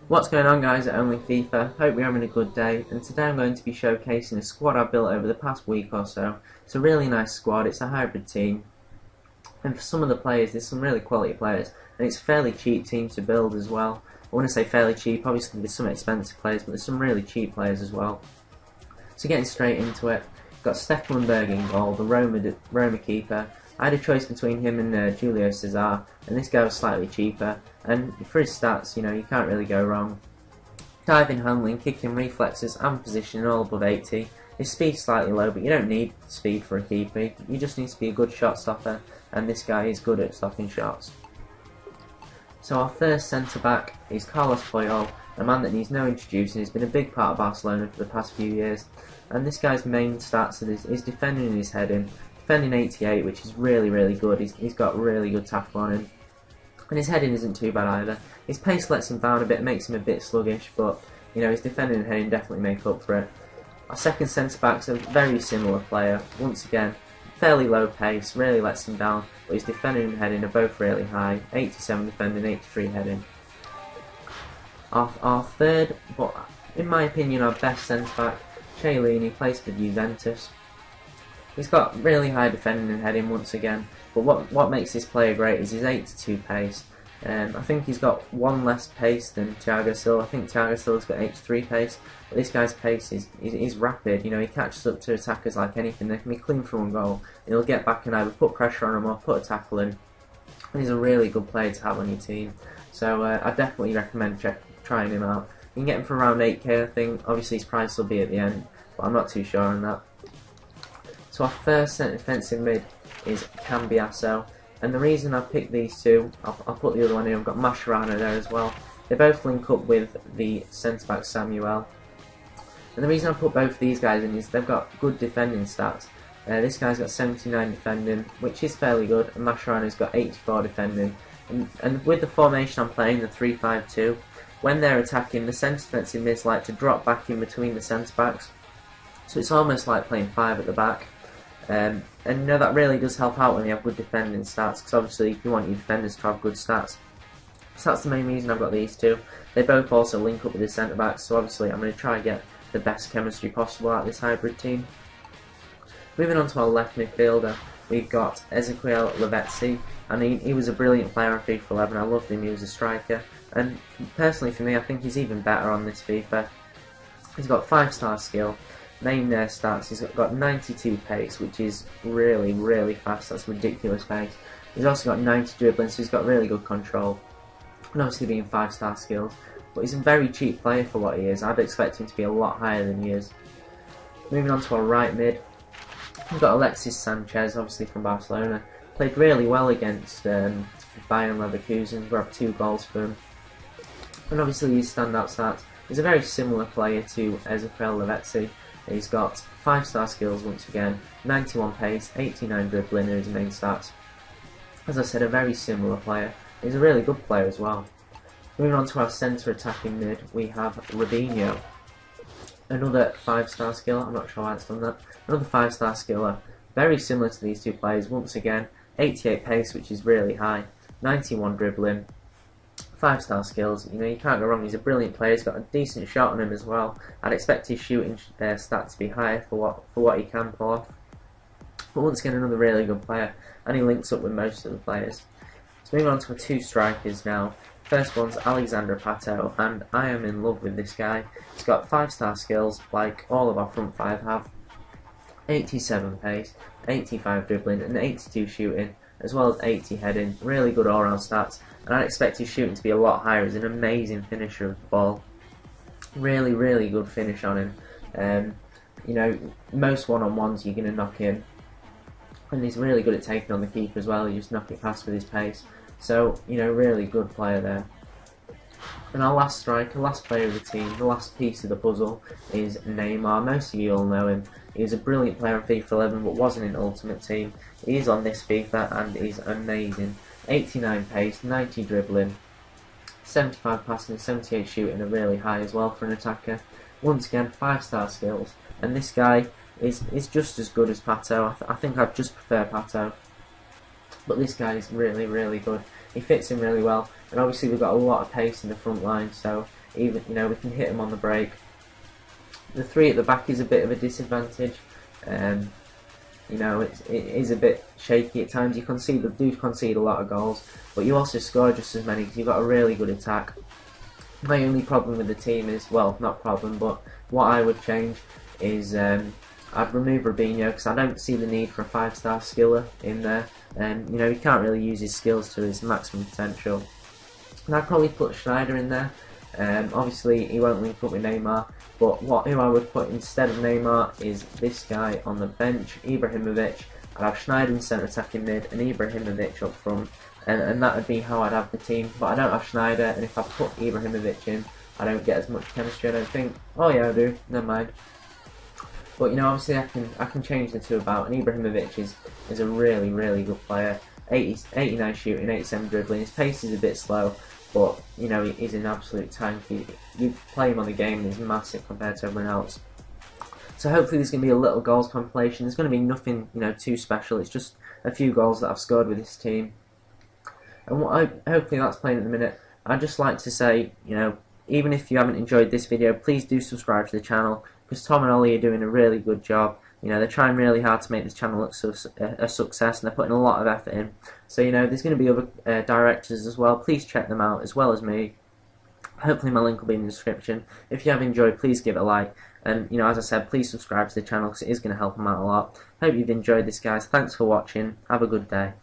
What's going on, guys at Only FIFA? Hope you're having a good day, and today I'm going to be showcasing a squad I've built over the past week or so. It's a really nice squad, it's a hybrid team, and for some of the players there's some really quality players, and it's a fairly cheap team to build as well. I want to say fairly cheap, obviously there's some expensive players, but there's some really cheap players as well. So getting straight into it, got Stekelenburg in goal, the Roma keeper. I had a choice between him and Julio Cesar, and this guy was slightly cheaper, and for his stats, you can't really go wrong. Diving, handling, kicking, reflexes and positioning all above 80. His speed's slightly low, but you don't need speed for a keeper, you just need to be a good shot stopper, and this guy is good at stopping shots. So our first centre back is Carlos Puyol, a man that needs no introducing. He's been a big part of Barcelona for the past few years, and this guy's main stats are his defending and his heading. Defending 88, which is really good. He's got really good tackle on him, and his heading isn't too bad either. His pace lets him down a bit, makes him a bit sluggish, but his defending and heading definitely make up for it. Our second centre back's a very similar player. Once again, fairly low pace, really lets him down, but his defending and heading are both really high. 87 defending, 83 heading. Our third, but in my opinion our best centre back, Chiellini, plays for Juventus. He's got really high defending and heading once again, but what makes this player great is his 82 pace. I think he's got one less pace than Thiago Silva. I think Thiago Silva's got 83 pace, but this guy's pace is rapid. He catches up to attackers like anything. They can be clean for one goal, and he'll get back and either put pressure on him or put a tackle in. And he's a really good player to have on your team. So I definitely recommend trying him out. You can get him for around 8k, I think. Obviously his price will be at the end, but I'm not too sure on that. So our first centre defensive mid is Cambiasso, and the reason I've picked these two, I'll put the other one in, I've got Mascherano there as well. They both link up with the centre back Samuel, and the reason I put both these guys in is they've got good defending stats. This guy's got 79 defending, which is fairly good, and Mascherano's got 84 defending. And with the formation I'm playing, the 3-5-2, when they're attacking, the centre defensive mids like to drop back in between the centre backs, so it's almost like playing 5 at the back. And that really does help out when you have good defending stats, because obviously you want your defenders to have good stats. So that's the main reason I've got these two. They both also link up with the centre backs, so obviously I'm going to try and get the best chemistry possible out of this hybrid team. Moving on to our left midfielder, we've got xJGregory17, and he was a brilliant player on FIFA 11. I loved him, he was a striker, and personally for me I think he's even better on this FIFA. He's got 5-star skill. Main stats, he's got 92 pace, which is really fast. That's ridiculous pace. He's also got 90 dribbling, so he's got really good control, and obviously being 5-star skills. But he's a very cheap player for what he is. I'd expect him to be a lot higher than he is. Moving on to our right mid, we've got Alexis Sanchez, obviously from Barcelona. Played really well against Bayern Leverkusen, grabbed 2 goals for him, and obviously his standout stats. He's a very similar player to xJGregory17. He's got 5-star skills once again, 91 pace, 89 dribbling are his main stats. As I said, a very similar player. He's a really good player as well. Moving on to our centre attacking mid, we have Robinho. Another 5-star skill, I'm not sure why it's done that. Another 5-star skiller, very similar to these two players once again, 88 pace, which is really high, 91 dribbling, 5-star skills. You can't go wrong. He's a brilliant player. He's got a decent shot on him as well. I'd expect his shooting stats to be higher for what he can pull off. But once again, another really good player, and he links up with most of the players. So moving on to our 2 strikers now. First one's Alexandre Pato, and I am in love with this guy. He's got 5-star skills, like all of our front 5 have. 87 pace, 85 dribbling, and 82 shooting, as well as 80 heading. Really good all-round stats, and I'd expect his shooting to be a lot higher. He's an amazing finisher of the ball. Really good finish on him. Most one-on-ones you're going to knock in, and he's really good at taking on the keeper as well. He just knock it past with his pace. So, really good player there. And our last striker, last player of the team, the last piece of the puzzle is Neymar. Most of you all know him. He was a brilliant player on FIFA 11, but wasn't in Ultimate Team. He is on this FIFA, and he's amazing. 89 pace, 90 dribbling, 75 passing, and 78 shooting are really high as well for an attacker. Once again, 5-star skills, and this guy is just as good as Pato. I think I'd just prefer Pato, but this guy is really good. he fits in really well. And obviously we've got a lot of pace in the front line, so even we can hit him on the break. The 3 at the back is a bit of a disadvantage. It is a bit shaky at times. You do concede a lot of goals, but you also score just as many because you've got a really good attack. My only problem with the team is, well, not problem, but what I would change is I'd remove Robinho because I don't see the need for a 5-star skiller in there. He can't really use his skills to his maximum potential. And I'd probably put Schneider in there. Obviously, he won't link up with Neymar, but who I would put instead of Neymar is this guy on the bench, Ibrahimovic. I'd have Schneider in centre attacking mid and Ibrahimovic up front, and that would be how I'd have the team. But I don't have Schneider, and if I put Ibrahimovic in, I don't get as much chemistry, I don't think. Oh yeah, I do, never mind. But obviously I can change the two about, and Ibrahimovic is a really, really good player. 89 shooting, 87 dribbling. His pace is a bit slow, but he's an absolute tank. You play him on the game and he's massive compared to everyone else. So hopefully there's going to be a little goals compilation. There's going to be nothing too special. It's just a few goals that I've scored with this team. And hopefully that's playing at the minute. I'd just like to say, even if you haven't enjoyed this video, please do subscribe to the channel, because Tom and Ollie are doing a really good job. They're trying really hard to make this channel look a success, and they're putting a lot of effort in. So there's going to be other directors as well. Please check them out as well as me. Hopefully my link will be in the description. If you have enjoyed, please give it a like. And as I said, please subscribe to the channel because it is going to help them out a lot. Hope you've enjoyed this, guys. Thanks for watching. Have a good day.